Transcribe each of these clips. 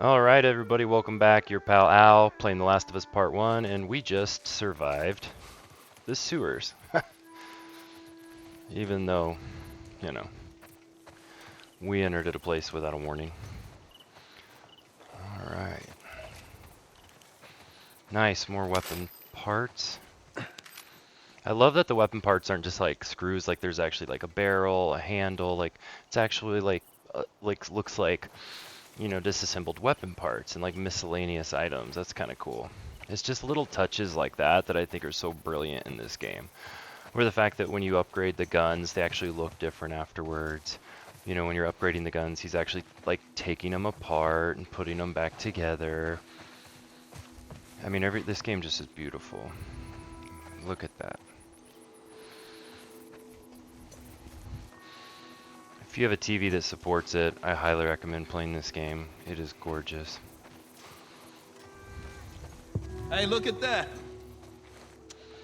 Alright, everybody, welcome back. Your pal Al playing The Last of Us Part 1, and we just survived the sewers. Even though, you know, we entered at a place without a warning. Alright. Nice, more weapon parts. I love that the weapon parts aren't just like screws, like there's actually like a barrel, a handle, like it's actually like looks like, you know, disassembled weapon parts and like miscellaneous items. That's kind of cool. It's just little touches like that that I think are so brilliant in this game. Or the fact that when you upgrade the guns, they actually look different afterwards. You know, when you're upgrading the guns, he's actually like taking them apart and putting them back together. I mean, this game just is beautiful. Look at that. If you have a TV that supports it, I highly recommend playing this game. It is gorgeous. Hey, look at that.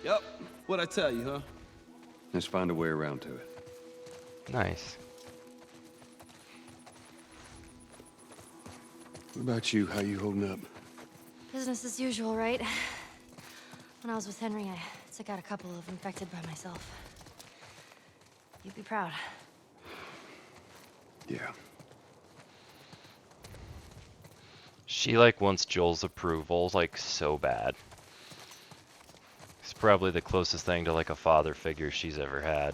Yup, what'd I tell you, huh? Let's find a way around to it. Nice. What about you? How you holding up? Business as usual, right? When I was with Henry, I took out a couple of infected by myself. You'd be proud. Yeah. She like wants Joel's approval like so bad. It's probably the closest thing to like a father figure she's ever had.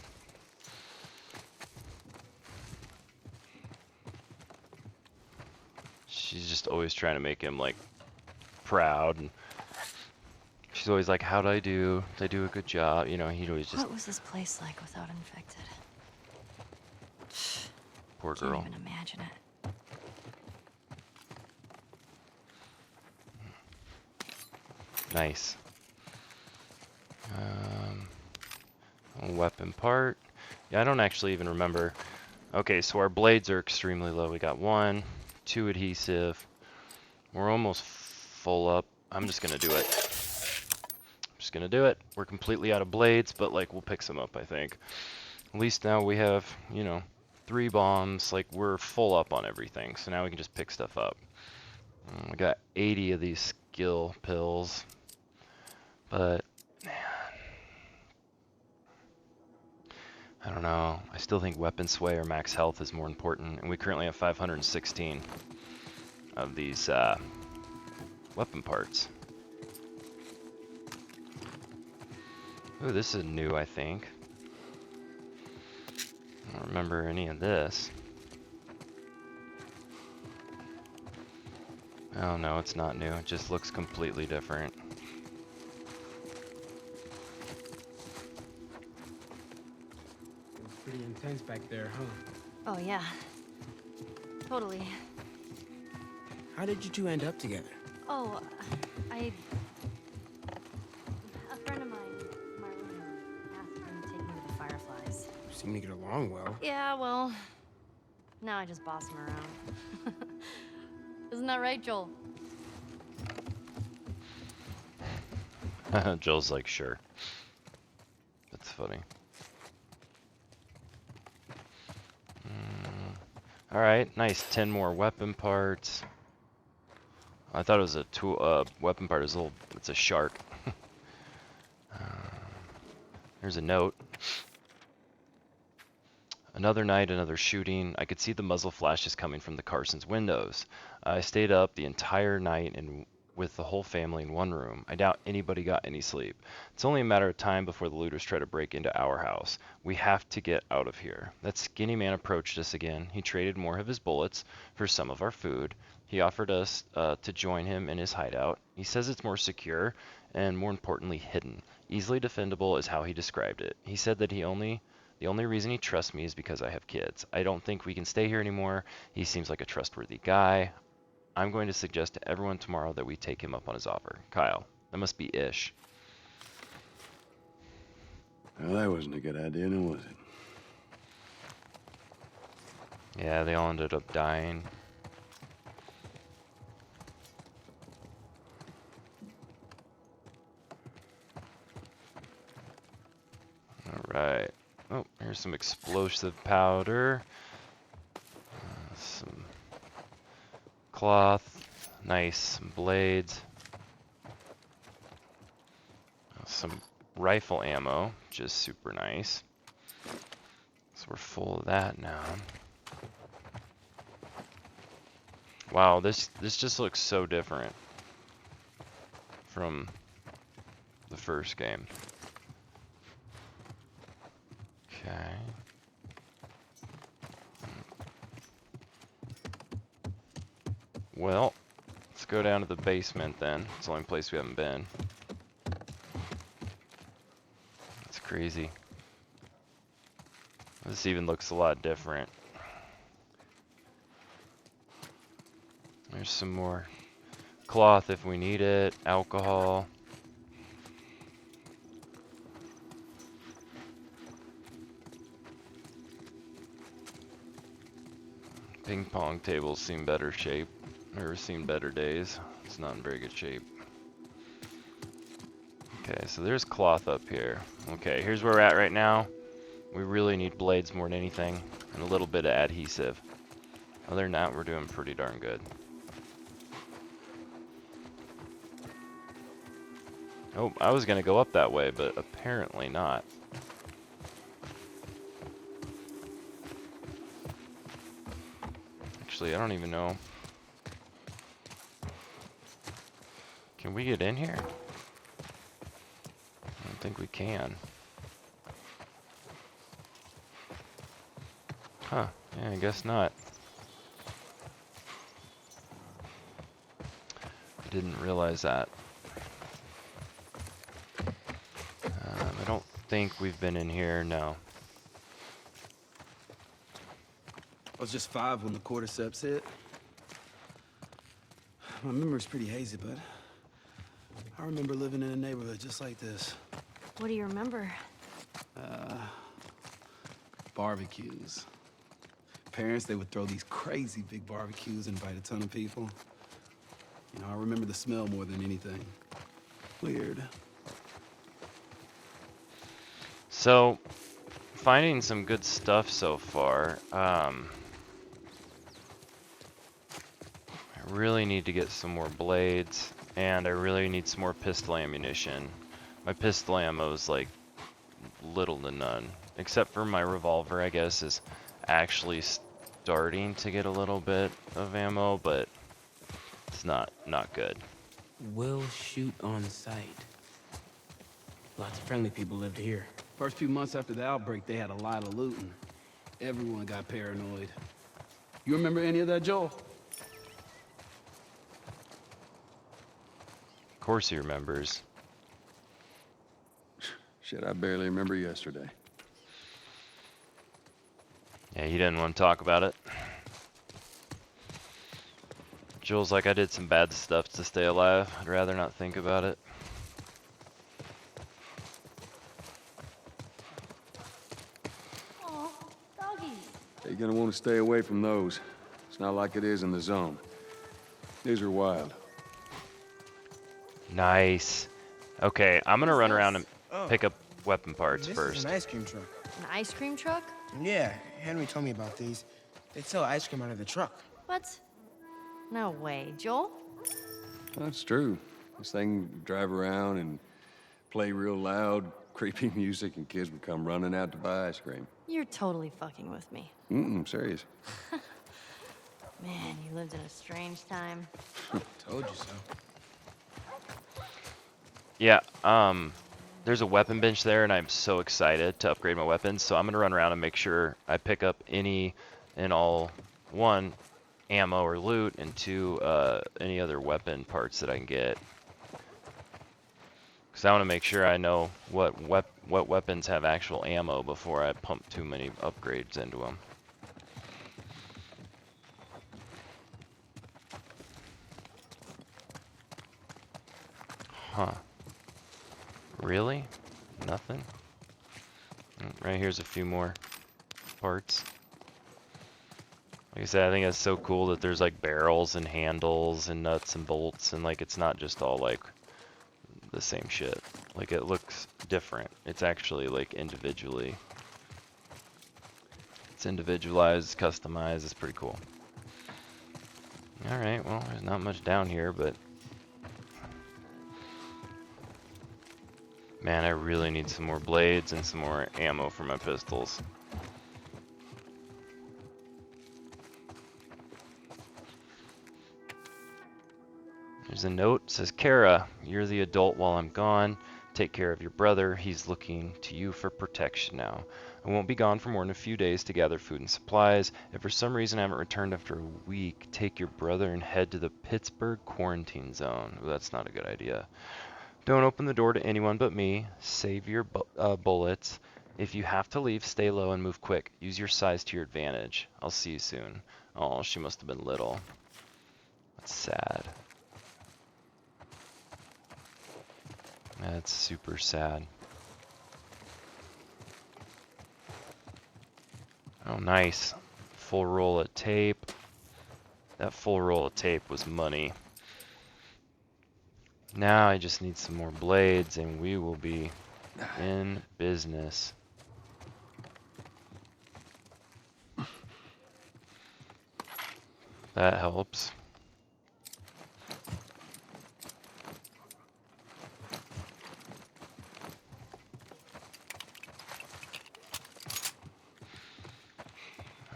She's just always trying to make him like proud, and she's always like, how'd I do? Did I do a good job? You know, he'd always just... What was this place like without infected? Poor girl. Can't even imagine it. Nice. A weapon part. Yeah, I don't actually even remember. Okay, so our blades are extremely low. We got 1, 2 adhesive. We're almost full up. I'm just gonna do it. I'm just gonna do it. We're completely out of blades, but like we'll pick some up, I think. At least now we have, you know, 3 bombs. Like we're full up on everything. So now we can just pick stuff up. I got 80 of these skill pills. But, man, I don't know. I still think weapon sway or max health is more important, and we currently have 516 of these weapon parts. Ooh, this is new, I think. I don't remember any of this. Oh no, it's not new. It just looks completely different. Pretty intense back there, huh? Oh, yeah. Totally. How did you two end up together? Oh, a friend of mine, Marlene, asked him to take me to the Fireflies. You seem to get along well. Yeah, well, now I just boss him around. Isn't that right, Joel? Joel's like, sure. That's funny. Alright, nice. 10 more weapon parts. I thought it was a tool, weapon part. It's a shark. There's a note. Another night, another shooting. I could see the muzzle flashes coming from the Carson's windows. I stayed up the entire night and with the whole family in one room. I doubt anybody got any sleep. It's only a matter of time before the looters try to break into our house. We have to get out of here. That skinny man approached us again. He traded more of his bullets for some of our food. He offered us to join him in his hideout. He says it's more secure and, more importantly, hidden. Easily defendable is how he described it. He said that the only reason he trusts me is because I have kids. I don't think we can stay here anymore. He seems like a trustworthy guy. I'm going to suggest to everyone tomorrow that we take him up on his offer. Kyle, that must be Ish. Well, that wasn't a good idea, now was it? Yeah, they all ended up dying. Alright. Oh, here's some explosive powder. Some cloth. Nice. Some blades. Some rifle ammo, which is super nice. So we're full of that now. Wow, this just looks so different from the first game. Okay. Well, let's go down to the basement then. It's the only place we haven't been. That's crazy. This even looks a lot different. There's some more cloth if we need it, alcohol. Ping pong tables seem better shape. Never seen better days. It's not in very good shape. Okay, so there's cloth up here. Okay, here's where we're at right now. We really need blades more than anything, and a little bit of adhesive. Other than that, we're doing pretty darn good. Oh, I was gonna go up that way, but apparently not. Actually, I don't even know. Can we get in here? I don't think we can. Huh, yeah, I guess not. I didn't realize that. I don't think we've been in here, no. I was just 5 when the cordyceps hit. My memory's pretty hazy, but I remember living in a neighborhood just like this. What do you remember? Barbecues. Parents, they would throw these crazy big barbecues, invite a ton of people. You know, I remember the smell more than anything. Weird. So, finding some good stuff so far. I really need to get some more blades, and I really need some more pistol ammunition. My pistol ammo is like little to none, except for my revolver, I guess, is actually starting to get a little bit of ammo, but it's not good. We'll shoot on sight. Lots of friendly people lived here. First few months after the outbreak, they had a lot of looting. Everyone got paranoid. You remember any of that, Joel? Of course he remembers. Shit, I barely remember yesterday. Yeah, he didn't want to talk about it. Joel's like, I did some bad stuff to stay alive. I'd rather not think about it. Oh, doggies. You're gonna want to stay away from those. It's not like it is in the zone. These are wild. Nice. Okay, I'm gonna run around and Oh, pick up weapon parts this first. is an ice cream truck. An ice cream truck? Yeah, Henry told me about these. They sell ice cream out of the truck. What? No way. Joel? That's true. This thing would drive around and play real loud, creepy music, and kids would come running out to buy ice cream. You're totally fucking with me. Serious. Man, you lived in a strange time. Told you so. Yeah, there's a weapon bench there, and I'm so excited to upgrade my weapons, so I'm gonna run around and make sure I pick up any and all, 1, ammo or loot, and 2, any other weapon parts that I can get. Because I want to make sure I know what weapons have actual ammo before I pump too many upgrades into them. Huh. Really? Nothing? Right here's a few more parts. Like I said, I think that's so cool that there's like barrels and handles and nuts and bolts, and like it's not just all like the same shit. Like it looks different. It's actually like individually. It's individualized, customized. It's pretty cool. Alright, well, there's not much down here, but... Man, I really need some more blades and some more ammo for my pistols. There's a note, it says, Kara, you're the adult while I'm gone. Take care of your brother. He's looking to you for protection now. I won't be gone for more than a few days to gather food and supplies. If for some reason I haven't returned after a week, take your brother and head to the Pittsburgh quarantine zone. Ooh, that's not a good idea. Don't open the door to anyone but me. Save your bullets. If you have to leave, stay low and move quick. Use your size to your advantage. I'll see you soon. Oh, she must have been little. That's sad. That's super sad. Oh, nice. Full roll of tape. That full roll of tape was money. Now I just need some more blades and we will be in business. That helps.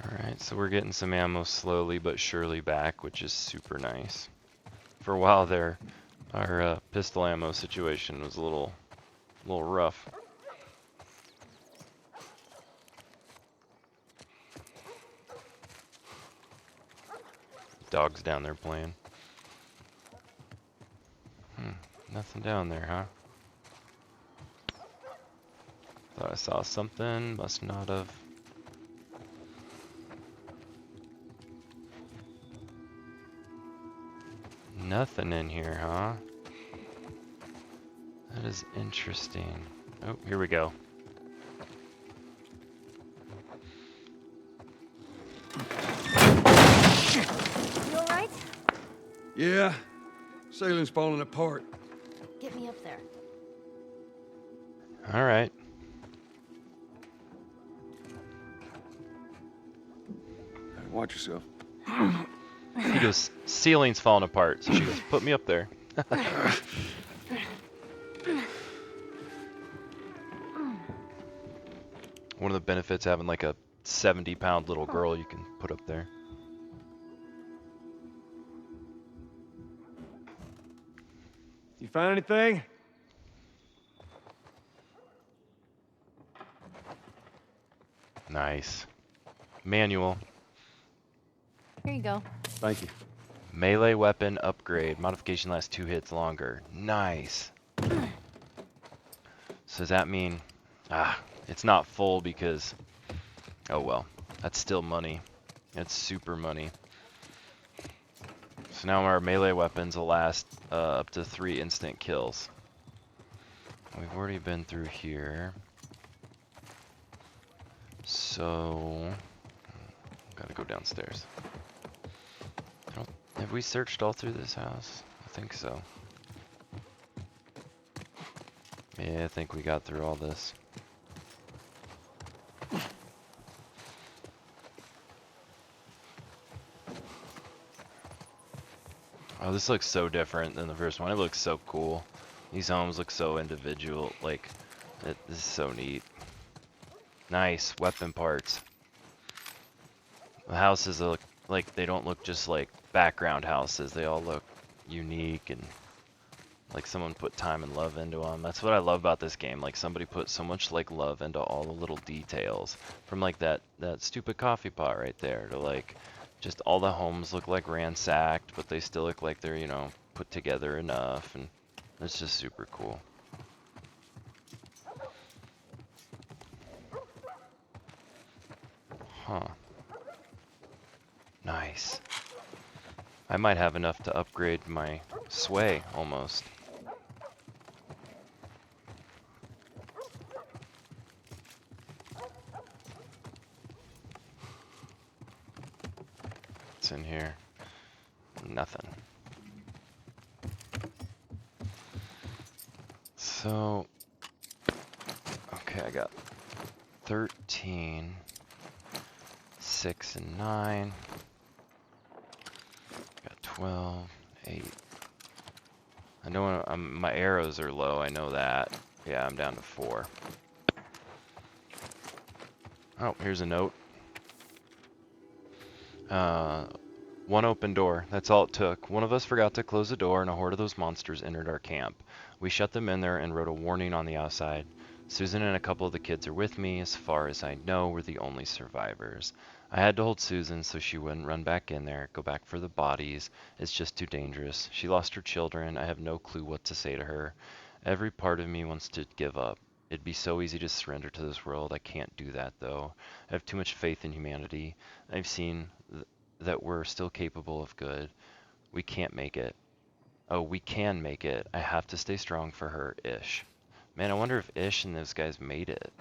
Alright, so we're getting some ammo slowly but surely back, which is super nice. For a while there, our pistol ammo situation was a little rough. Dog's down there playing. Nothing down there, huh? Thought I saw something, must not have. Nothing in here, huh? That is interesting. Oh, here we go. You alright? Yeah, sailing's falling apart. Get me up there. All right. Watch yourself. He goes, ceiling's falling apart. So she goes, put me up there. One of the benefits of having like a 70-pound little girl you can put up there. You find anything? Nice. Manual. Here you go. Thank you. Melee weapon upgrade. Modification lasts 2 hits longer. Nice. So does that mean... it's not full because... Oh well. That's still money. That's super money. So now our melee weapons will last up to 3 instant kills. We've already been through here. So... Gotta go downstairs. Have we searched all through this house? I think so. Yeah, I think we got through all this. Oh, this looks so different than the first one. It looks so cool. These homes look so individual. Like, this is so neat. Nice weapon parts. The houses look like they don't look just like background houses. They all look unique and like someone put time and love into them. That's what I love about this game. Like somebody put so much like love into all the little details. From like that stupid coffee pot right there to like just all the homes look like ransacked, but they still look like they're, you know, put together enough, and it's just super cool. Huh. Nice. I might have enough to upgrade my sway almost. What's in here? Nothing. So, okay, I got 13, 6 and 9. Got 12, 8. I know my arrows are low, I know that. Yeah, I'm down to 4. Oh, here's a note. One open door. That's all it took. One of us forgot to close the door and a horde of those monsters entered our camp. We shut them in there and wrote a warning on the outside. Susan and a couple of the kids are with me. As far as I know, we're the only survivors. I had to hold Susan so she wouldn't run back in there, go back for the bodies. It's just too dangerous. She lost her children. I have no clue what to say to her. Every part of me wants to give up. It'd be so easy to surrender to this world. I can't do that, though. I have too much faith in humanity. I've seen that we're still capable of good. We can't make it. Oh, we can make it. I have to stay strong for her, Ish. Man, I wonder if Ish and those guys made it.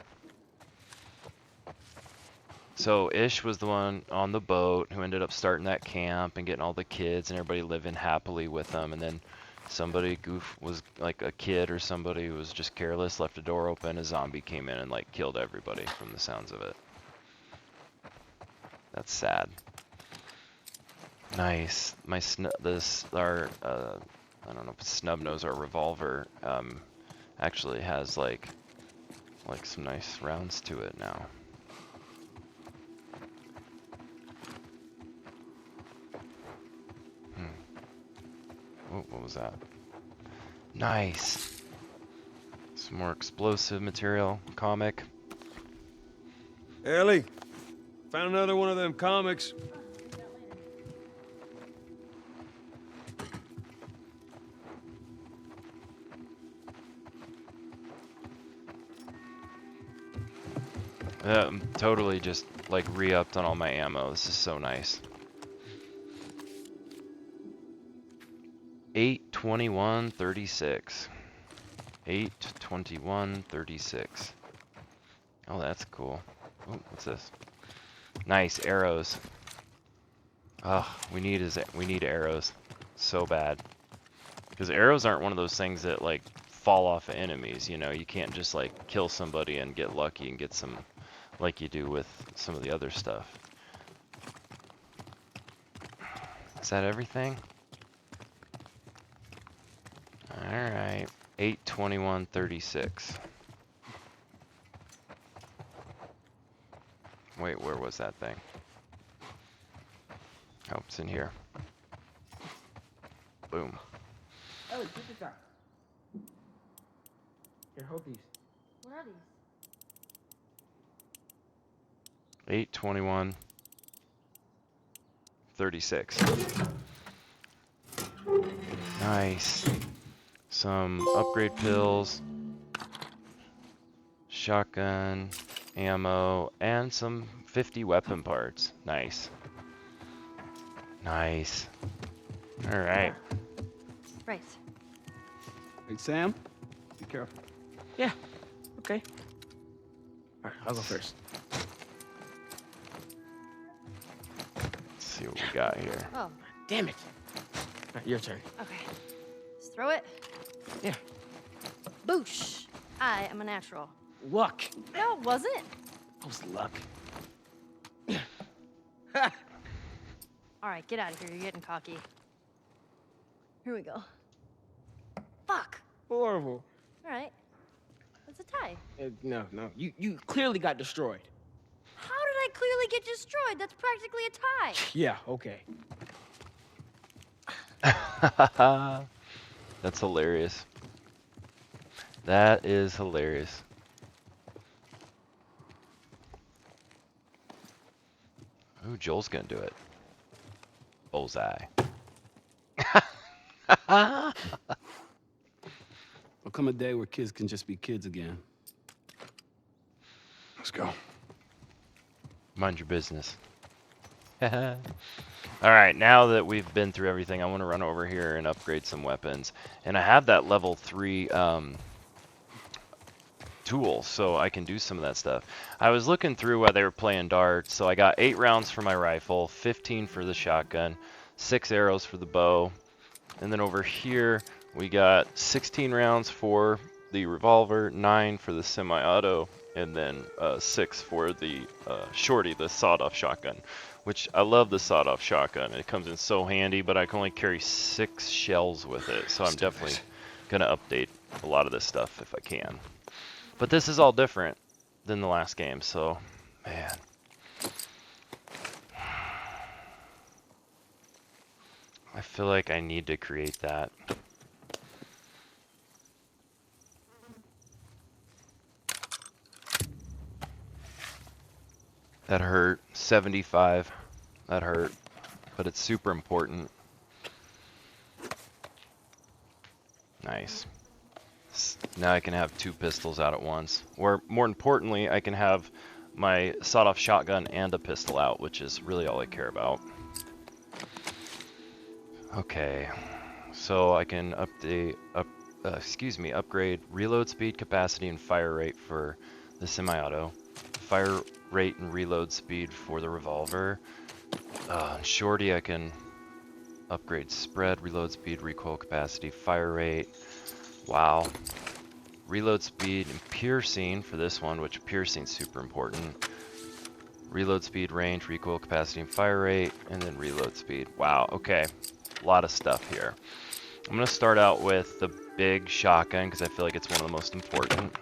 So Ish was the one on the boat who ended up starting that camp and getting all the kids and everybody living happily with them. And then somebody was like a kid or somebody who was just careless, left a door open, a zombie came in and like killed everybody from the sounds of it. That's sad. Nice. My I don't know if it's snub nose or revolver actually has like some nice rounds to it now. Oh, what was that? Nice. Some more explosive material. Comic. Ellie, found another one of them comics. I'm totally just like re-upped on all my ammo. This is so nice. 8/21/36. 8/21/36. Oh, that's cool. Oh, what's this? Nice arrows. Oh, we need arrows so bad. Because arrows aren't one of those things that like fall off of enemies. You know, you can't just like kill somebody and get lucky and get some, like you do with some of the other stuff. Is that everything? Alright. 8/21/36. Wait, where was that thing? Oh, it's in here. Boom. Oh, keep this up. Here, hold these. What are these? 8/21/36. Nice. Some upgrade pills, shotgun, ammo, and some 50 weapon parts. Nice. Nice. Alright. Right. Hey, Sam, be careful. Yeah. Okay. All right, I'll go first. Let's see what we got here. Oh, Damn it. All right, your turn. okay. Just throw it. Yeah. Boosh. I am a natural. Luck. No, it wasn't. That was luck. All right, get out of here. You're getting cocky. Here we go. Fuck. Horrible. All right. That's a tie. No. You clearly got destroyed. How did I clearly get destroyed? That's practically a tie. Yeah, okay. That's hilarious. That is hilarious. Ooh, Joel's gonna do it. Bullseye. There'll come a day where kids can just be kids again. Let's go. Mind your business. Alright, now that we've been through everything, I want to run over here and upgrade some weapons. And I have that level 3 tool, so I can do some of that stuff. I was looking through while they were playing darts, so I got 8 rounds for my rifle, 15 for the shotgun, 6 arrows for the bow, and then over here we got 16 rounds for the revolver, 9 for the semi-auto, and then 6 for the shorty, the sawed-off shotgun. which I love the sawed-off shotgun. It comes in so handy, but I can only carry 6 shells with it, so I'm definitely gonna update a lot of this stuff if I can. But this is all different than the last game, so man. I feel like I need to create that. That hurt. 75. That hurt. But it's super important. Nice. Now I can have 2 pistols out at once. Or more importantly, I can have my sawed-off shotgun and a pistol out, which is really all I care about. Okay. So I can upgrade reload speed, capacity, and fire rate for the semi-auto. Fire rate and reload speed for the revolver. Shorty, I can upgrade spread, reload speed, recoil capacity, fire rate. Wow. Reload speed and piercing for this one, which piercing's super important. Reload speed, range, recoil capacity, and fire rate, and then reload speed. Wow, okay. A lot of stuff here. I'm going to start out with the big shotgun because I feel like it's one of the most important.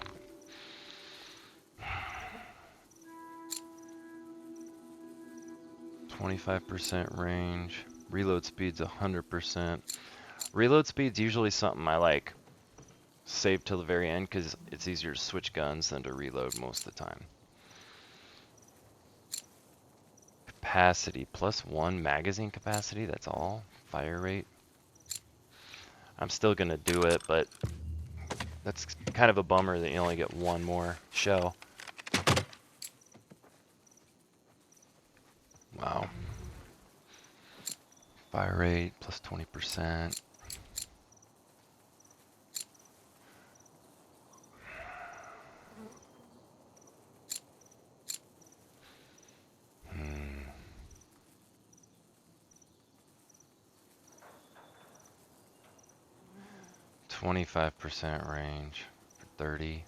%, range. Reload speed's 100%. Reload speed's usually something I like save till the very end because it's easier to switch guns than to reload most of the time. Capacity, +1 magazine capacity, that's all. Fire rate. I'm still gonna do it, but that's kind of a bummer that you only get 1 more shell. Wow. Fire rate, +20%. Hmm. 25% range for 30.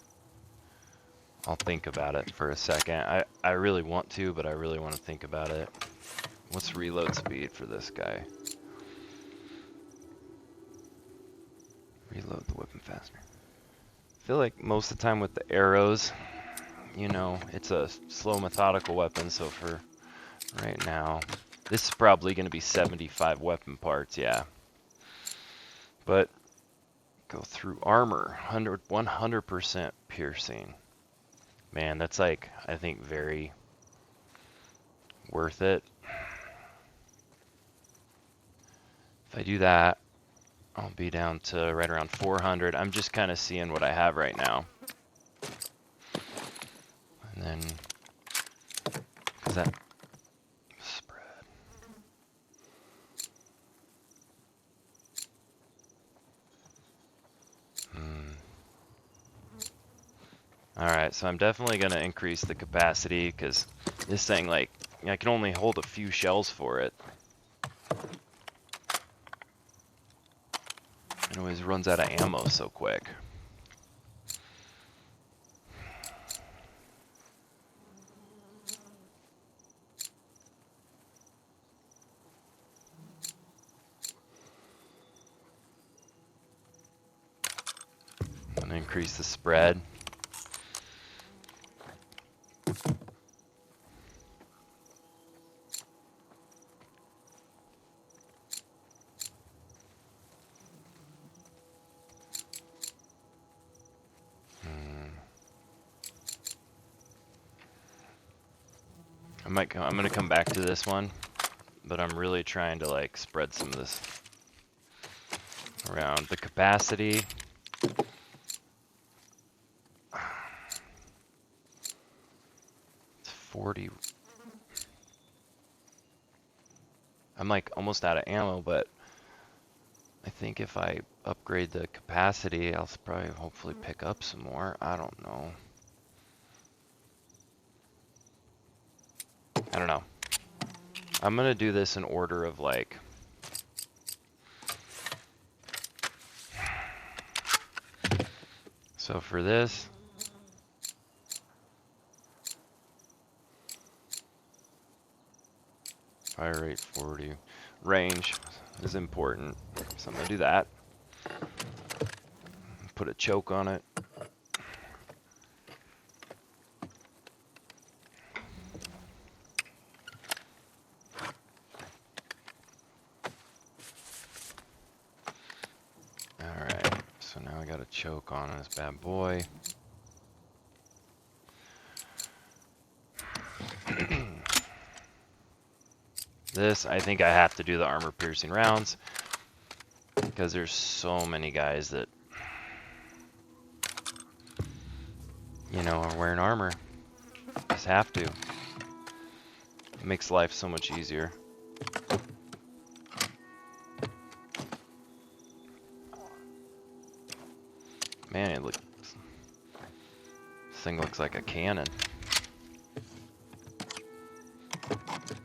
I'll think about it for a second. I really want to, but I really want to think about it. What's reload speed for this guy? Reload the weapon faster. I feel like most of the time with the arrows, you know, it's a slow methodical weapon, so for right now, this is probably going to be 75 weapon parts, yeah. But go through armor, 100% piercing. Man, that's like, I think very worth it. If I do that, I'll be down to right around 400. I'm just kind of seeing what I have right now. And then, is that spread? Alright, so I'm definitely going to increase the capacity because this thing, like, I can only hold a few shells for it. It always runs out of ammo so quick. I'm gonna increase the spread. I'm gonna come back to this one, but I'm really trying to like spread some of this around. The capacity. It's 40. I'm like almost out of ammo, but I think if I upgrade the capacity, I'll probably hopefully pick up some more. I don't know. I don't know. I'm gonna do this in order of like so for this Fire rate 40. Range is important, so I'm gonna do that. Put a choke on it. Alright, so now I got a choke on this bad boy. This, I think I have to do the armor piercing rounds because there's so many guys that, you know, are wearing armor. Just have to. It makes life so much easier. Man, this thing looks like a cannon.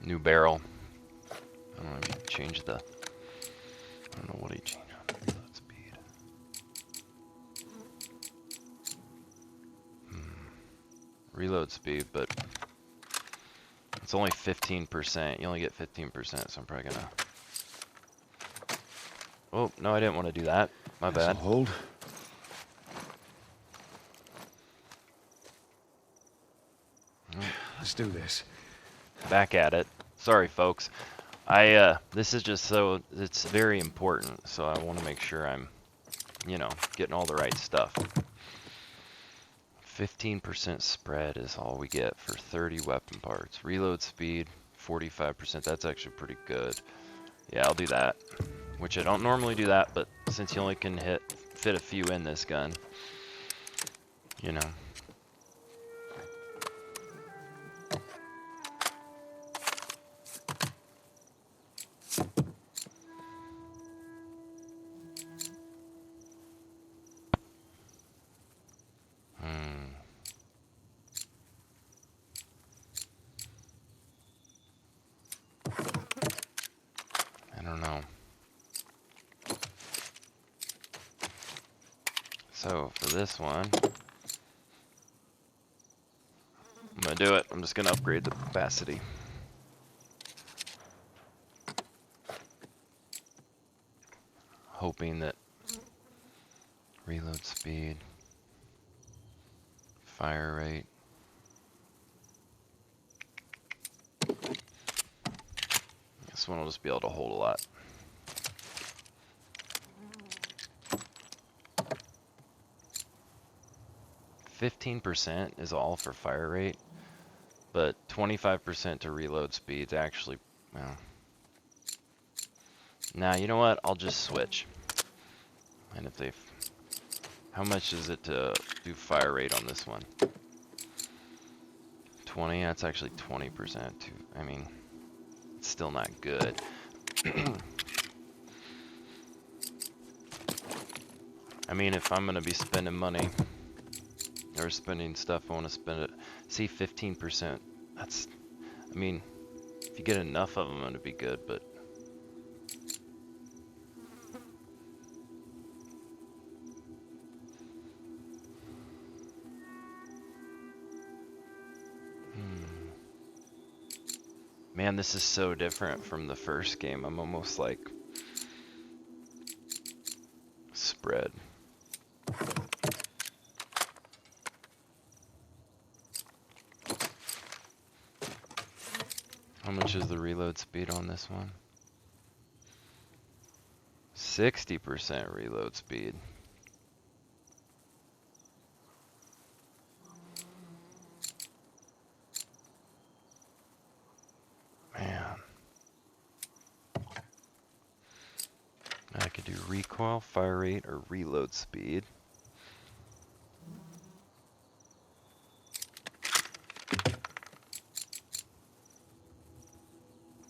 New barrel. I don't know if he changed the. I don't know what he changed on the reload speed. Reload speed, but it's only 15%. You only get 15%, so I'm probably gonna. Oh no, I didn't want to do that. My bad. Hold. Let's do this. Back at it. Sorry, folks. This is just so, it's very important, so I want to make sure I'm, you know, getting all the right stuff. 15% spread is all we get for 30 weapon parts. Reload speed, 45%. That's actually pretty good. Yeah, I'll do that. Which I don't normally do that, but since you only can fit a few in this gun, you know. I don't know. So for this one, I'm gonna do it. I'm just gonna upgrade the capacity. Hoping that reload speed, fire rate. This one will just be able to hold a lot. %15 is all for fire rate, but 25% to reload speed is actually, well. Nah, you know what? I'll just switch. And if they, how much is it to do fire rate on this one? 20, that's actually 20% too. I mean, it's still not good. I mean, if I'm gonna be spending money or spending stuff, I want to spend it. See, 15%. That's, I mean, if you get enough of them, it'd be good, but. Man, this is so different from the first game. I'm almost like spread. How much is the reload speed on this one? 60% reload speed. Man. I could do recoil, fire rate, or reload speed.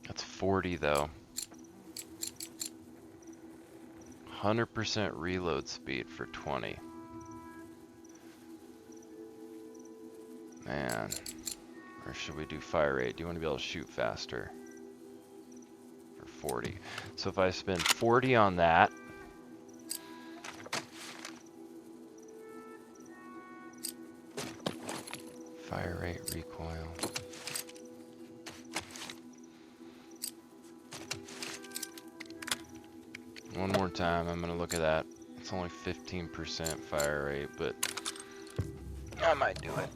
That's 40 though. 100% reload speed for 20. Man. Or should we do fire rate? Do you want to be able to shoot faster? For 40. So if I spend 40 on that. Fire rate, recoil. One more time, I'm gonna look at that. It's only 15% fire rate, but I might do it.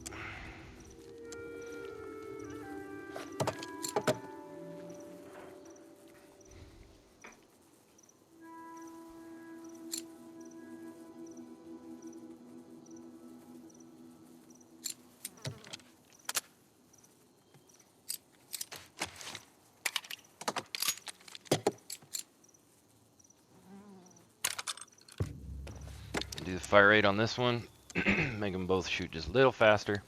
Do the fire rate on this one. Make them both shoot just a little faster.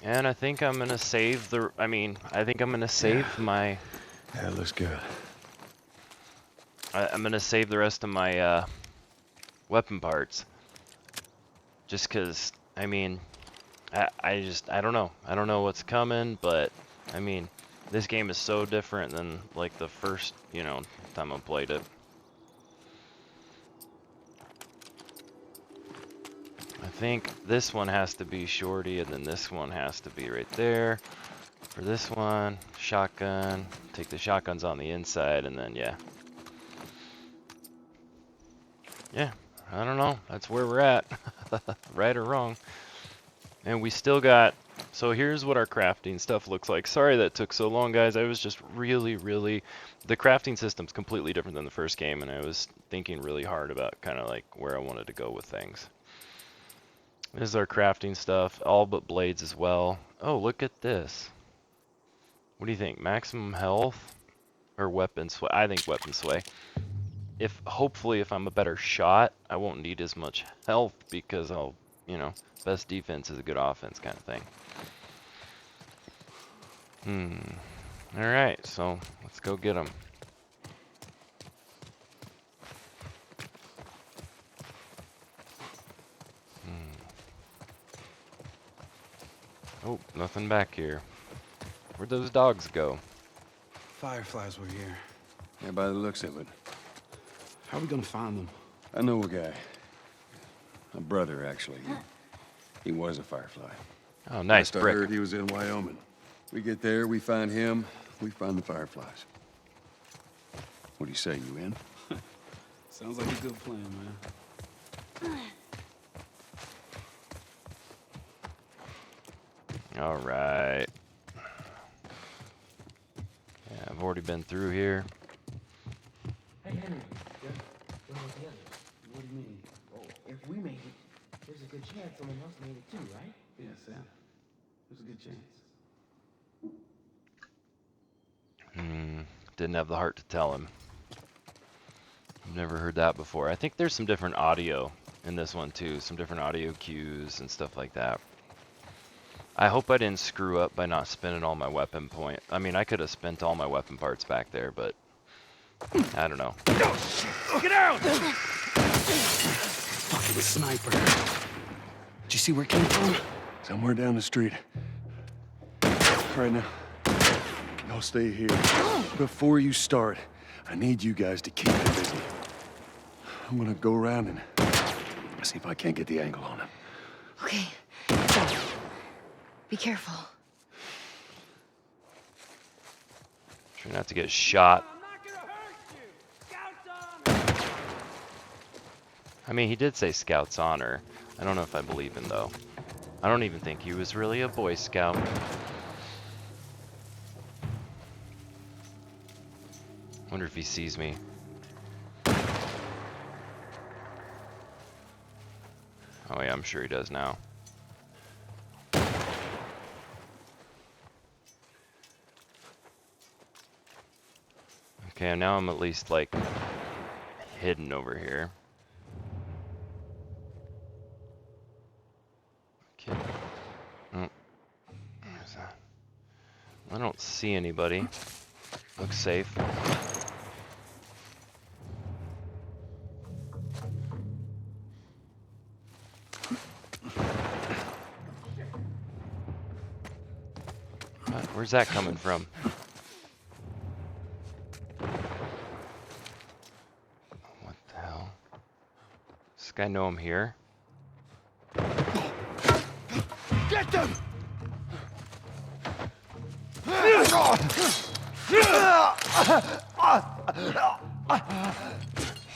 And I think I'm gonna save the. I think I'm gonna save my. That looks good. I'm gonna save the rest of my weapon parts. Just 'cause I don't know. I don't know what's coming, but this game is so different than like the first, time I played it. I think this one has to be shorty, and then this one has to be right there. For this one, shotgun. Take the shotguns on the inside, and then yeah, I don't know. That's where we're at, right or wrong. And we still got. So here's what our crafting stuff looks like. Sorry that took so long, guys. I was just really, the crafting system's completely different than the first game, and I was thinking really hard about kind of like where I wanted to go with things. This is our crafting stuff, all but blades as well. Oh, look at this. What do you think? Maximum health or weapon sway? I think weapon sway. Hopefully if I'm a better shot, I won't need as much health because I'll, best defense is a good offense kind of thing. Alright, so let's go get them. Oh, nothing back here. Where'd those dogs go? Fireflies were here. Yeah, by the looks of it. How are we gonna find them? I know a guy. A brother, actually. He was a Firefly. Oh, nice Last I brick. heard he was in Wyoming. We get there, we find him, we find the Fireflies. What do you say, you in? Sounds like a good plan, man. All right. Yeah, I've already been through here. Hey, Henry. Where was the others? What do you mean? Oh, if we made it, there's a good chance someone else made it too, right? Yeah, Sam. There's a good chance. Didn't have the heart to tell him. I've never heard that before. I think there's some different audio in this one too. Some different audio cues and stuff like that. I hope I didn't screw up by not spending all my weapon point. I could have spent all my weapon parts back there, but I don't know. Get out! Fucking sniper. Did you see where it came from? Somewhere down the street. Right now. Y'all stay here. Before you start, I need you guys to keep it busy. I'm gonna go around and see if I can't get the angle on him. Okay. Be careful. Try not to get shot. He did say Scout's honor. I don't know if I believe him, though. I don't even think he was really a Boy Scout. Wonder if he sees me. Oh yeah, I'm sure he does now. Okay, now I'm at least, like, hidden over here. Okay. Oh. Where's that? I don't see anybody. Looks safe. Where's that coming from? What the hell? Does this guy know I'm here? Get them!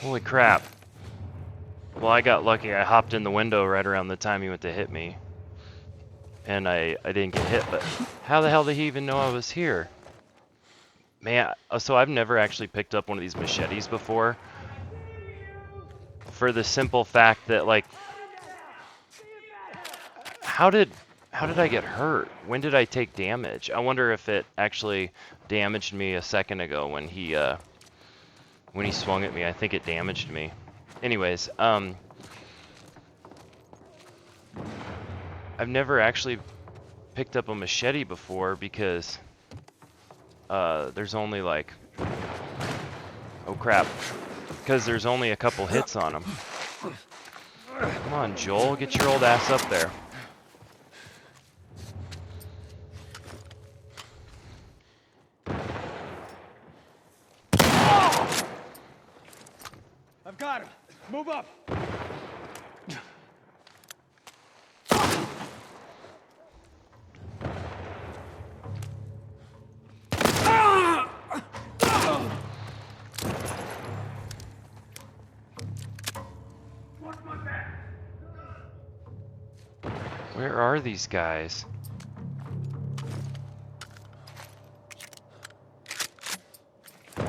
Holy crap. Well, I got lucky. I hopped in the window right around the time he went to hit me. And I didn't get hit, but how the hell did he even know I was here? Man, so I've never actually picked up one of these machetes before. For the simple fact that, like, how did I get hurt? When did I take damage? I wonder if it actually damaged me a second ago when he swung at me. I think it damaged me. Anyways, I've never actually picked up a machete before because there's only like, oh crap, because there's only a couple hits on him. Come on, Joel, get your old ass up there. I've got him. Move up. Where are these guys? Oh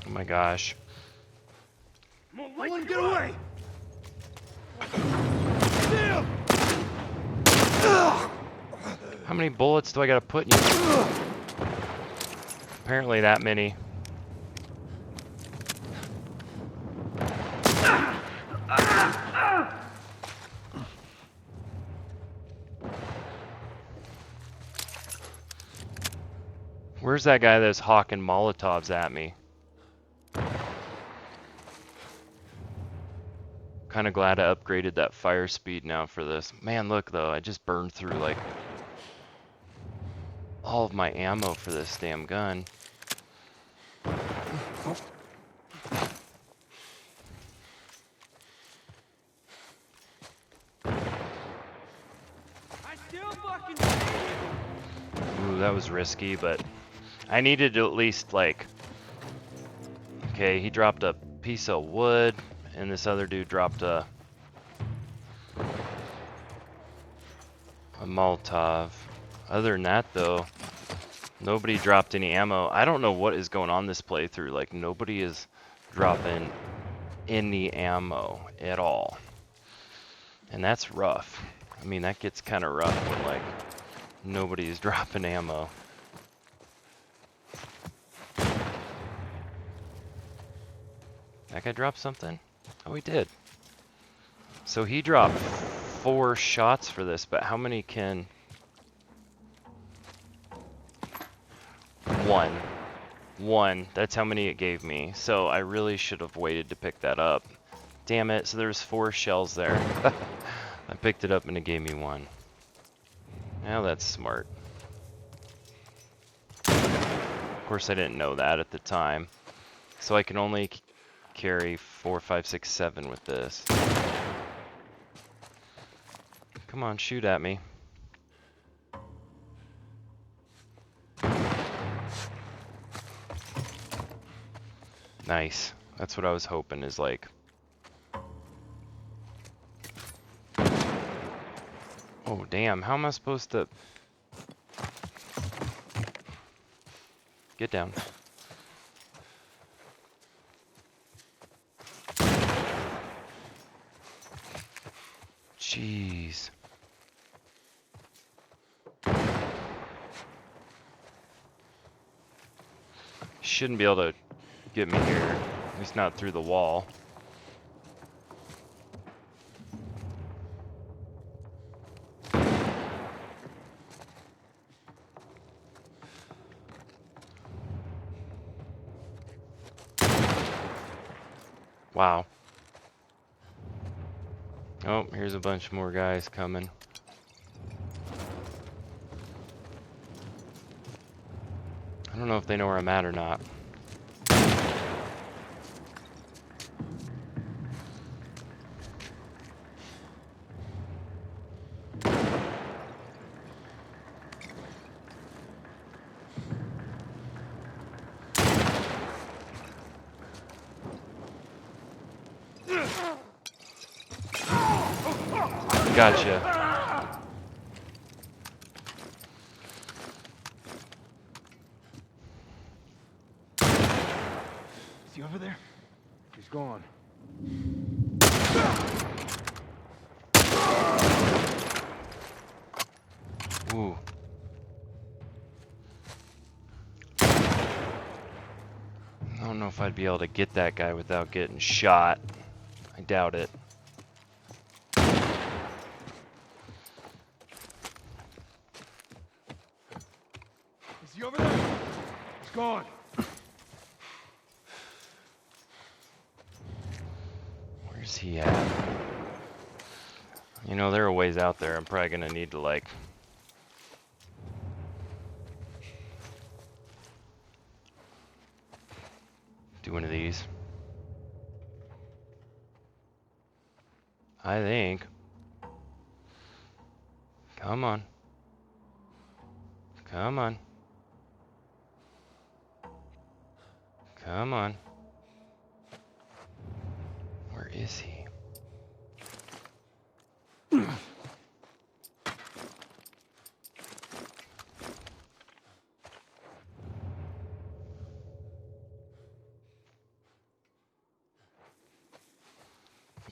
my gosh. Marlene, get away! How many bullets do I gotta put in you? Apparently that many. Where's that guy that's hawking Molotovs at me? Kind of glad I upgraded that fire speed now for this. Man, look though, I just burned through like all of my ammo for this damn gun. Ooh, that was risky, but I needed to at least like... Okay, he dropped a piece of wood, and this other dude dropped a Molotov. Other than that, though, nobody dropped any ammo. I don't know what is going on this playthrough. Like, nobody is dropping any ammo at all. And that's rough. I mean, that gets kind of rough when, like, nobody's dropping ammo. That guy dropped something? Oh, he did. So he dropped 4 shots for this, but how many can... 1. 1. That's how many it gave me. So I really should have waited to pick that up. Damn it, so there's 4 shells there. I picked it up and it gave me 1. Now that's smart. Of course I didn't know that at the time. So I can only carry 4, 5, 6, 7 with this. Come on, shoot at me. Nice. That's what I was hoping is like... Oh, damn. How am I supposed to... Get down. Jeez. Shouldn't be able to get me here. At least not through the wall. Wow. Oh, here's a bunch more guys coming. I don't know if they know where I'm at or not. Gotcha. Is he over there? He's gone. Ooh. I don't know if I'd be able to get that guy without getting shot. I doubt it. Is he over there? He's gone. Where's he at? You know, there are ways out there. I'm probably gonna need to, like... do one of these. I think. Come on. Come on. Come on. Where is he?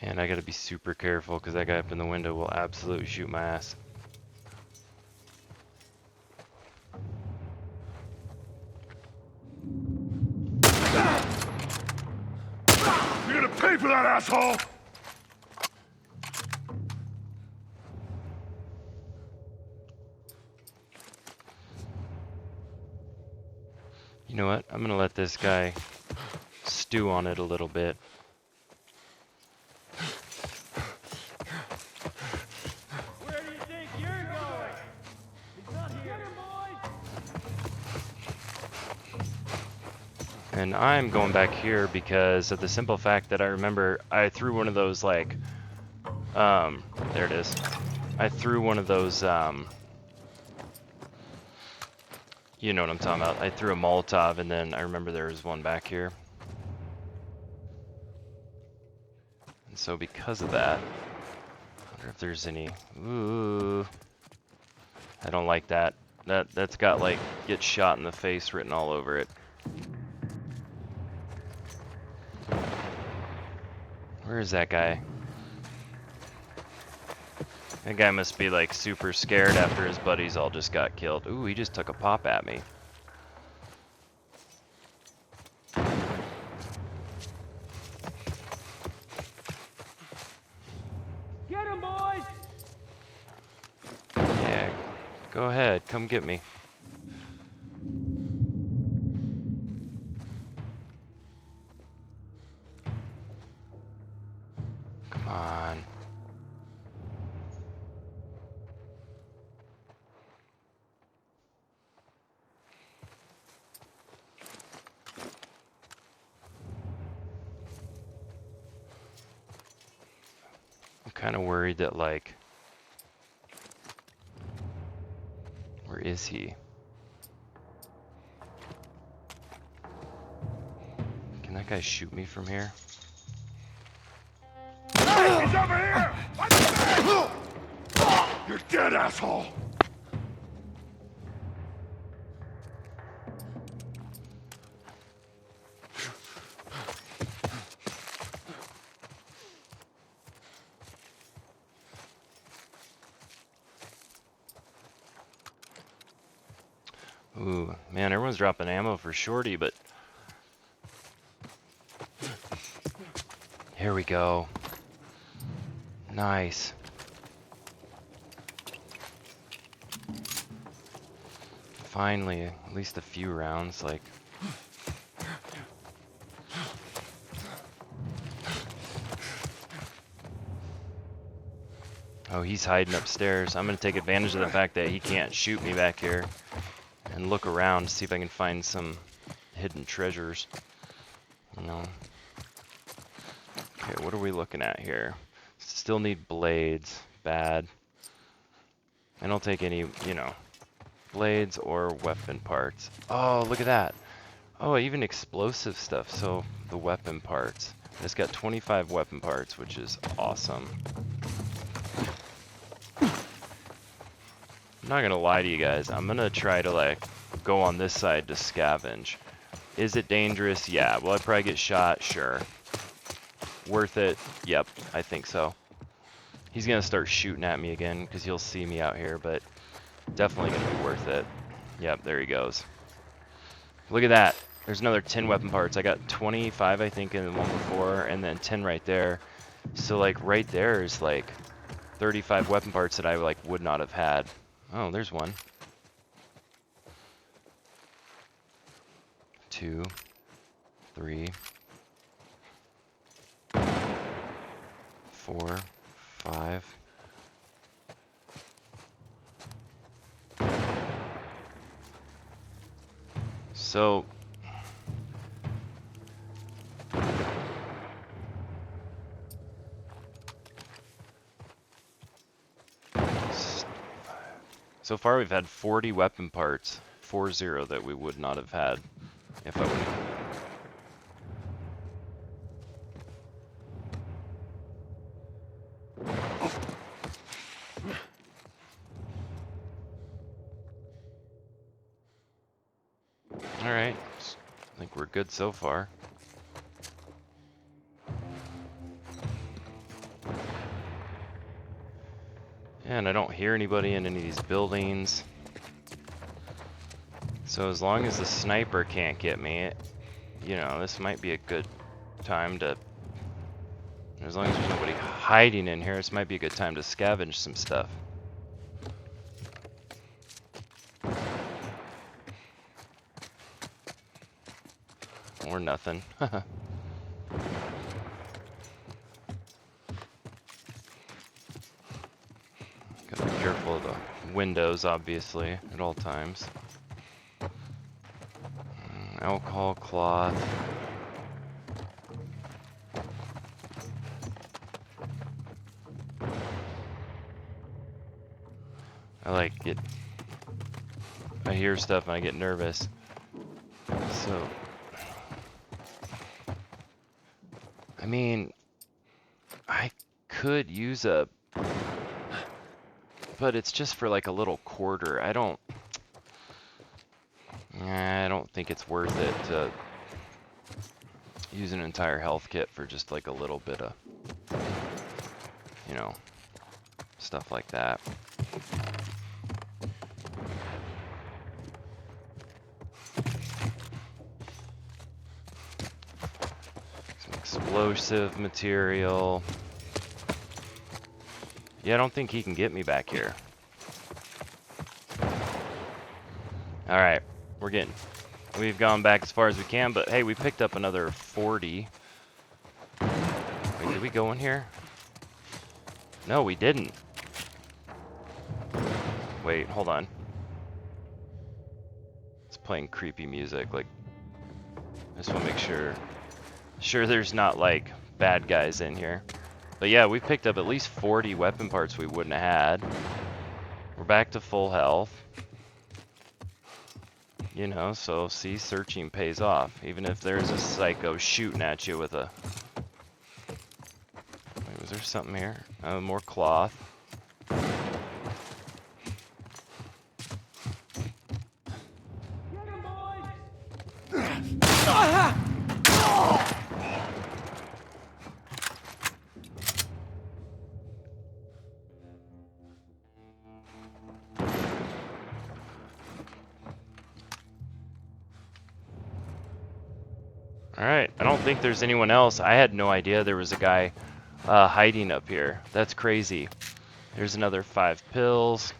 Man, I gotta be super careful because that guy up in the window will absolutely shoot my ass. You're gonna pay for that, asshole! You know what? I'm gonna let this guy stew on it a little bit. Where do you think you're going? He's not here. Get him, boys! And I'm going back here because of the simple fact that I remember I threw one of those, like, there it is. I threw one of those, you know what I'm talking about. I threw a Molotov, and then I remember there was one back here. And so because of that, I wonder if there's any... Ooh. I don't like that. That's got, like, get shot in the face written all over it. Where is that guy? That guy must be, like, super scared after his buddies all just got killed. Ooh, he just took a pop at me. Get him, boys! Yeah, go ahead, come get me. Come on. I'm kind of worried that, like, where is he? Can that guy shoot me from here? He's over here! You're dead, asshole! Ooh, man, everyone's dropping ammo for Shorty, but... Here we go. Nice. Finally, at least a few rounds, like... Oh, he's hiding upstairs. I'm gonna take advantage of the fact that he can't shoot me back here. And look around to see if I can find some hidden treasures. You know. Okay, what are we looking at here? Still need blades. Bad. I don't take any, you know, blades or weapon parts. Oh, look at that. Oh, even explosive stuff. So the weapon parts. It's got 25 weapon parts, which is awesome. I'm not gonna lie to you guys. I'm gonna try to like go on this side to scavenge. Is it dangerous? Yeah. Will I probably get shot? Sure. Worth it? Yep, I think so. He's gonna start shooting at me again because he'll see me out here, but definitely gonna be worth it. Yep, there he goes. Look at that. There's another 10 weapon parts. I got 25, I think, in the one before, and then 10 right there. So, like, right there is, like, 35 weapon parts that I, like, would not have had. Oh, there's one. 2, 3, 4, 5. So, so far we've had 40 weapon parts, 40 that we would not have had if I would have. Alright, I think we're good so far. And I don't hear anybody in any of these buildings. So as long as the sniper can't get me, you know, this might be a good time to... As long as there's nobody hiding in here, this might be a good time to scavenge some stuff. Or nothing. Gotta be careful of the windows, obviously, at all times. Alcohol cloth. I hear stuff and I get nervous. So, I mean, I could use a, but it's just for like a little quarter. I don't think it's worth it to use an entire health kit for just like a little bit of, you know, stuff like that. Some explosive material. Yeah, I don't think he can get me back here. Alright, we've gone back as far as we can, but hey, we picked up another 40. Wait, did we go in here? No, we didn't. Wait, hold on. It's playing creepy music, like, I just want to make sure there's not, like, bad guys in here. But yeah, we picked up at least 40 weapon parts we wouldn't have had. We're back to full health. You know, so see, searching pays off. Even if there's a psycho shooting at you with a... Wait, was there something here? Oh, more cloth. Alright, I don't think there's anyone else. I had no idea there was a guy hiding up here. That's crazy. There's another 5 pills.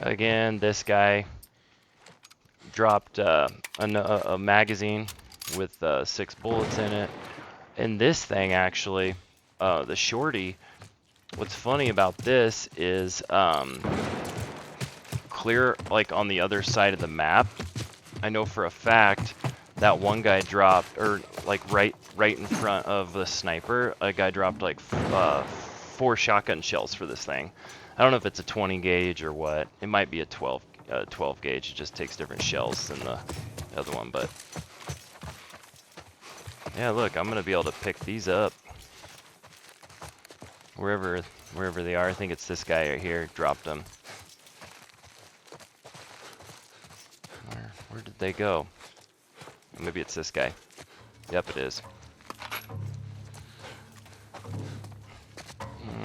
Again, this guy dropped a magazine with 6 bullets in it. And this thing actually, the shorty, what's funny about this is clear, like on the other side of the map, I know for a fact that one guy dropped, or like right in front of the sniper, a guy dropped like 4 shotgun shells for this thing. I don't know if it's a 20 gauge or what. It might be a 12 gauge. It just takes different shells than the other one, but yeah, look, I'm gonna be able to pick these up wherever they are. I think it's this guy right here dropped them. Where did they go? Maybe it's this guy. Yep, it is.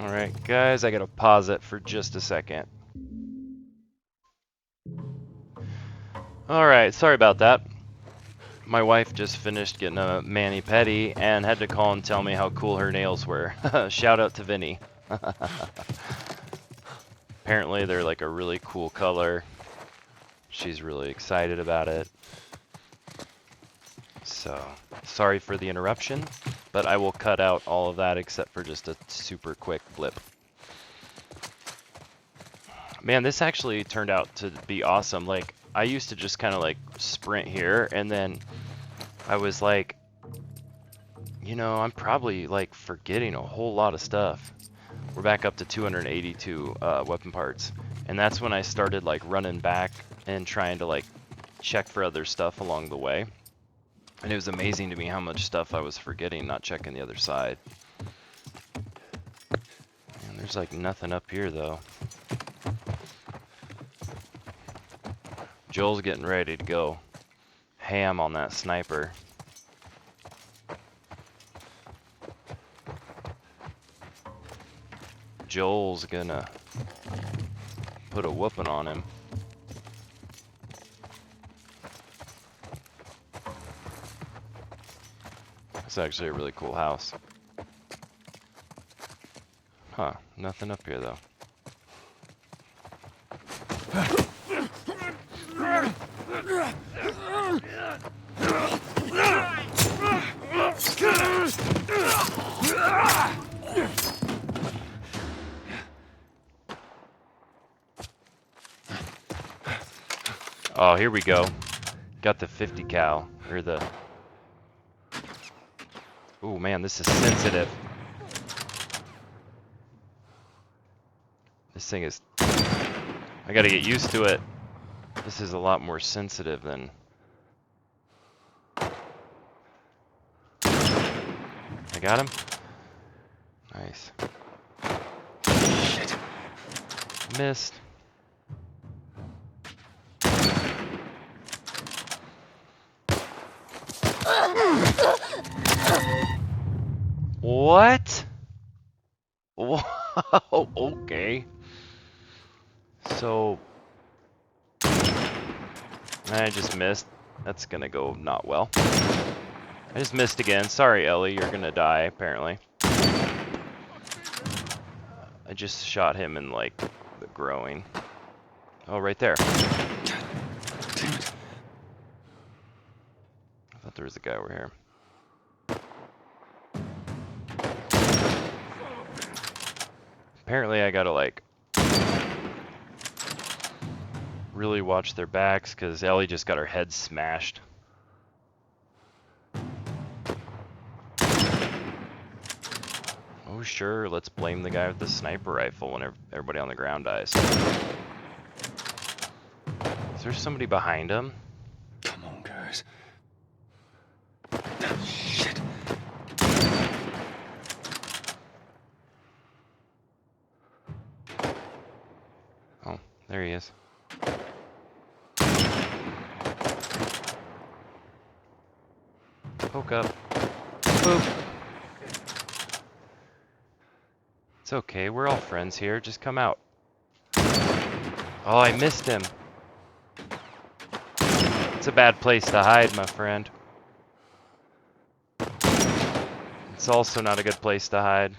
Alright, guys, I gotta pause it for just a second. Alright, sorry about that. My wife just finished getting a mani-pedi and had to call and tell me how cool her nails were. Shout out to Vinny. Apparently they're like a really cool color. She's really excited about it. So, sorry for the interruption, but I will cut out all of that except for just a super quick blip. Man, this actually turned out to be awesome. Like, I used to just kind of like sprint here, and then I was like, you know, I'm probably like forgetting a whole lot of stuff. We're back up to 282 weapon parts, and that's when I started like running back and trying to like check for other stuff along the way. And it was amazing to me how much stuff I was forgetting, not checking the other side. And there's like nothing up here though. Joel's getting ready to go ham on that sniper. Joel's gonna put a whooping on him. It's actually a really cool house. Huh, nothing up here though. Oh, here we go. Got the 50 cal, or the... Oh man, this is sensitive. This thing is... I gotta get used to it. This is a lot more sensitive than... I got him? Nice. Shit. Missed. What? Whoa, okay. So I just missed. That's gonna go not well. I just missed again. Sorry, Ellie, you're gonna die, apparently. I just shot him in, like, the groin. Oh, right there. Damn it. I thought there was a guy over here. Apparently I gotta, like, really watch their backs, because Ellie just got her head smashed. Oh sure, let's blame the guy with the sniper rifle when everybody on the ground dies. Is there somebody behind him? Come on, guys. Shit. Oh, there he is. Poke up. Boop. It's okay, we're all friends here. Just come out. Oh, I missed him. It's a bad place to hide, my friend. It's also not a good place to hide.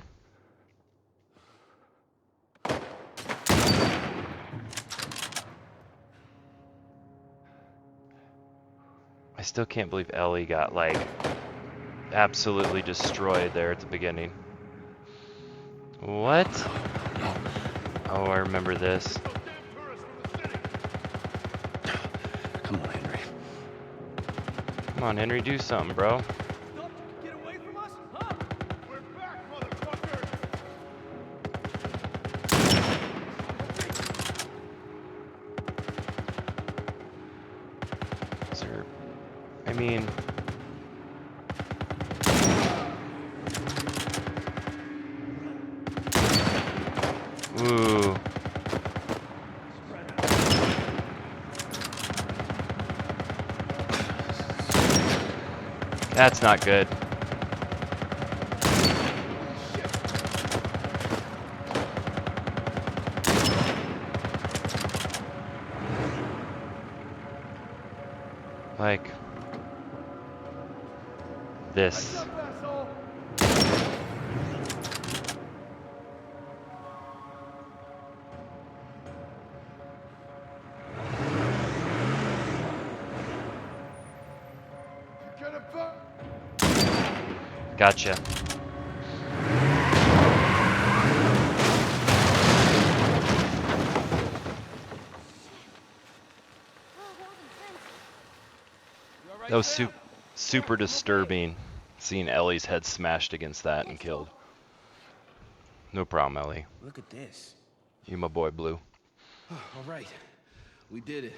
I still can't believe Ellie got, like, absolutely destroyed there at the beginning. What? Oh, I remember this. Come on, Henry. Come on, Henry, do something, bro. Get away from us? Huh? We're back, motherfucker! Is there... I mean... Ooh. That's not good. Like this. Gotcha. That was super disturbing, seeing Ellie's head smashed against that and killed. No problem, Ellie. Look at this. You my boy, Blue. All right. We did it.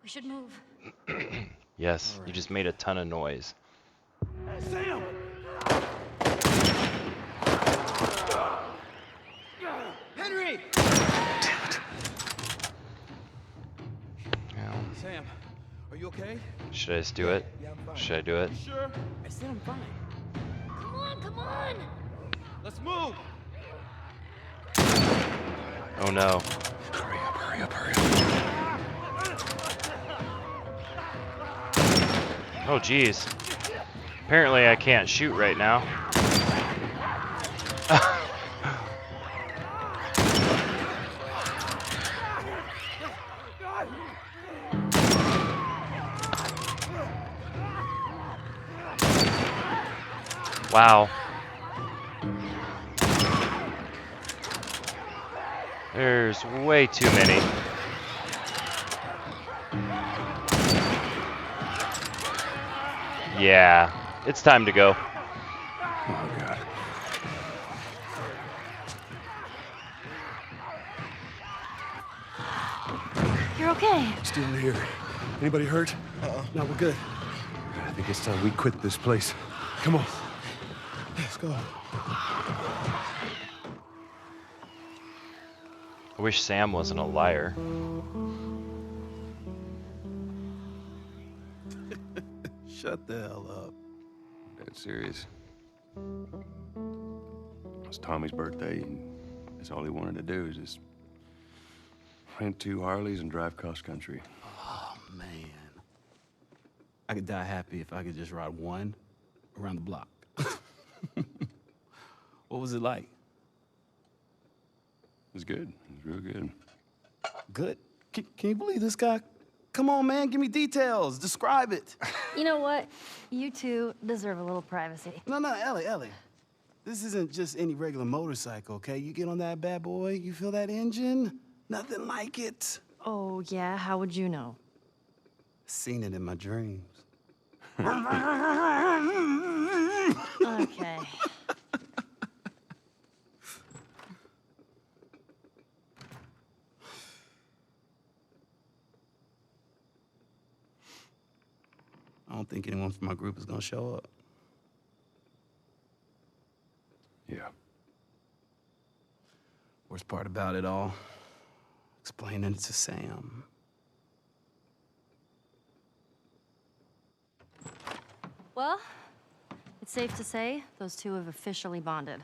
We should move. Yes, you just made a ton of noise. Sam! Henry! Well, Sam, are you okay? should I just do it? Yeah, I'm fine. Should I do it? Sure. I said I'm fine. Come on, come on! Let's move! Oh no. Hurry up, hurry up, hurry up. Oh geez. Apparently I can't shoot right now. Wow. There's way too many. Yeah, it's time to go. Oh, God. You're okay. Still here. Anybody hurt? No, we're good. I think it's time we quit this place. Come on. Let's go. I wish Sam wasn't a liar. Shut the hell up. Dead serious. It's Tommy's birthday, and that's all he wanted to do is just rent 2 Harleys and drive cross country. Oh, man. I could die happy if I could just ride one around the block. What was it like? It was good. It was real good. Good? Can you believe this guy? Come on, man, give me details. Describe it. You know what? You two deserve a little privacy. No, Ellie. This isn't just any regular motorcycle, okay? You get on that bad boy, you feel that engine? Nothing like it. Oh, yeah? How would you know? Seen it in my dreams. Okay. I don't think anyone from my group is gonna show up. Yeah. Worst part about it all, explaining it to Sam. Well, it's safe to say those two have officially bonded.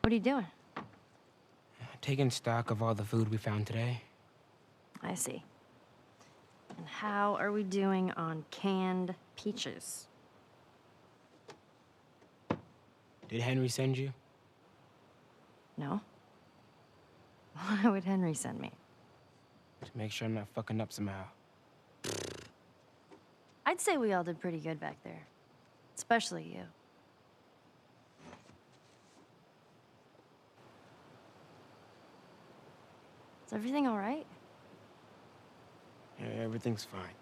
What are you doing? Taking stock of all the food we found today. I see. And how are we doing on canned peaches? Did Henry send you? No? Why would Henry send me? To make sure I'm not fucking up somehow. I'd say we all did pretty good back there. Especially you. Is everything all right? Yeah, everything's fine.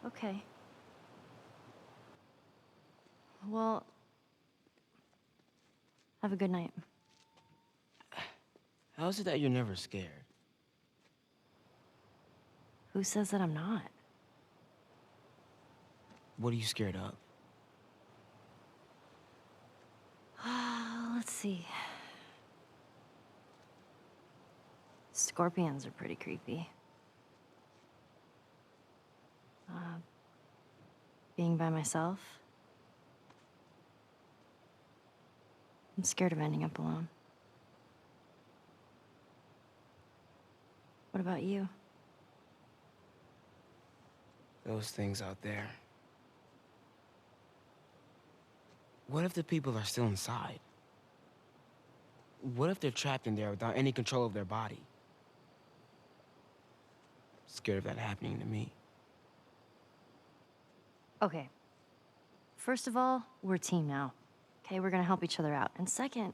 Okay. Well, have a good night. How is it that you're never scared? Who says that I'm not? What are you scared of? Let's see. scorpions are pretty creepy. Being by myself. I'm scared of ending up alone. What about you? Those things out there. What if the people are still inside? What if they're trapped in there without any control of their body? Scared of that happening to me. Okay. First of all, we're a team now. Okay, we're gonna help each other out. And second,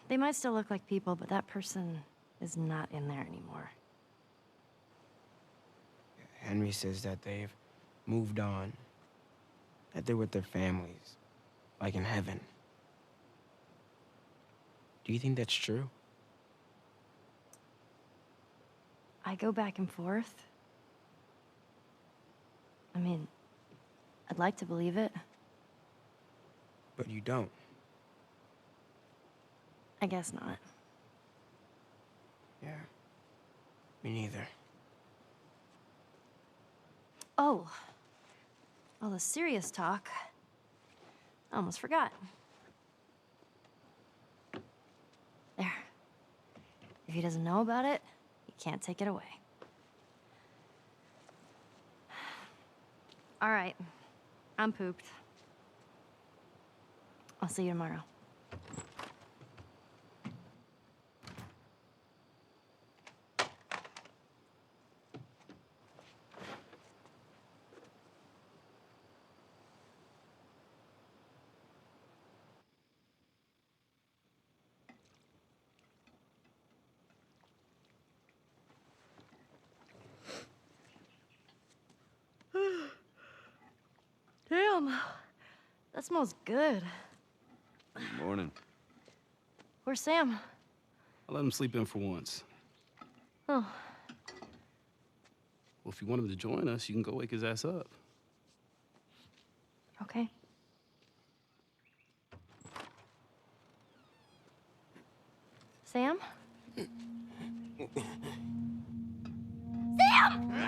they might still look like people, but that person is not in there anymore. Henry says that they've moved on, that they're with their families, like in heaven. Do you think that's true? I go back and forth. I mean, I'd like to believe it. But you don't. I guess not. Yeah. Me neither. Oh. All the serious talk. I almost forgot. There. If he doesn't know about it, he can't take it away. All right. I'm pooped. I'll see you tomorrow. Damn. That smells good. Good morning. Where's Sam? I let him sleep in for once. Oh. Well, if you want him to join us, you can go wake his ass up. Okay. Sam?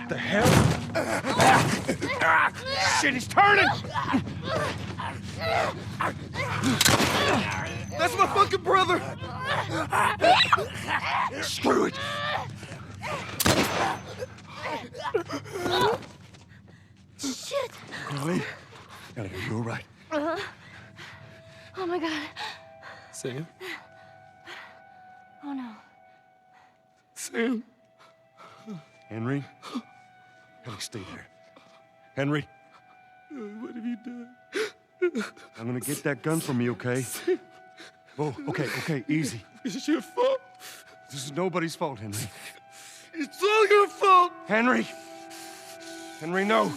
The hell? Shit, he's turning! That's my fucking brother! Screw it! Shit! Marlene? Ellie, are you all right? Oh my god. Sam? Oh no. Sam? Henry? Ellie, stay there. Henry? What have you done? I'm gonna get that gun from you, okay? Oh, okay, easy. It's your fault. This is nobody's fault, Henry. It's all your fault. Henry! Henry, no!